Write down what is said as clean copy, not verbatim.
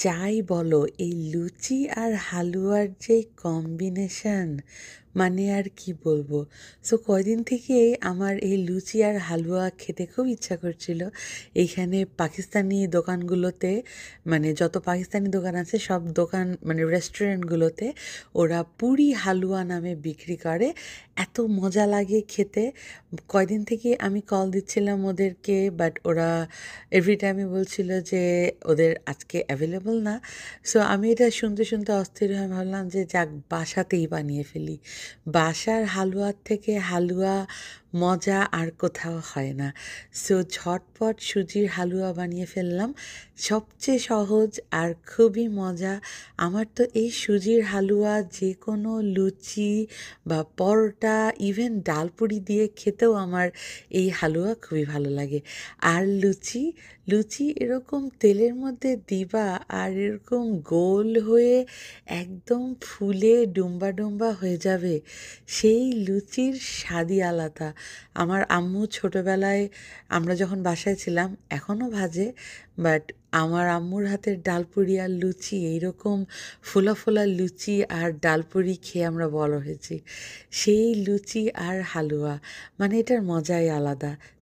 যাই বলো এই লুচি আর হালুয়ার যে কম্বিনেশন মানে আর কি বলবো। সো কয়দিন থেকেই আমার এই লুচি আর হালুয়া খেতে খুব ইচ্ছা করছিল। এইখানে পাকিস্তানি দোকানগুলোতে মানে যত পাকিস্তানি দোকান আছে সব দোকান মানে রেস্টুরেন্টগুলোতে ওরা পুরি হালুয়া নামে বিক্রি করে। এত মজা লাগে খেতে। কয়দিন থেকে আমি কল দিচ্ছিলাম ওদেরকে, বাট ওরা এভরি টাইমই বলছিল যে ওদের আজকে অ্যাভেলেবল না। সো আমি এটা শুনতে শুনতে অস্থির হয়ে ভাবলাম যে যাক বাসাতেই বানিয়ে ফেলি। বাসার হালুয়ার থেকে হালুয়া মজা আর কোথাও হয় না। সো ঝটপট সুজির হালুয়া বানিয়ে ফেললাম। সবচেয়ে সহজ আর খুবই মজা। আমার তো এই সুজির হালুয়া যে কোনো লুচি বা পরোটা, ইভেন ডালপুরি দিয়ে খেতেও আমার এই হালুয়া খুবই ভালো লাগে। আর লুচি, লুচি এরকম তেলের মধ্যে দিবা আর এরকম গোল হয়ে একদম ফুলে ডুম্বা ডুম্বা হয়ে যাবে। সেই লুচির স্বাদই আলাদা। আমার আম্মু ছোটোবেলায় আমরা যখন বাসায় ছিলাম এখনও ভাজে, বাট আমার আম্মুর হাতের ডালপুরি আর লুচি এইরকম ফোলা ফোলা লুচি আর ডালপুরি খেয়ে আমরা বড় হয়েছি। সেই লুচি আর হালুয়া মানে এটার মজাই আলাদা।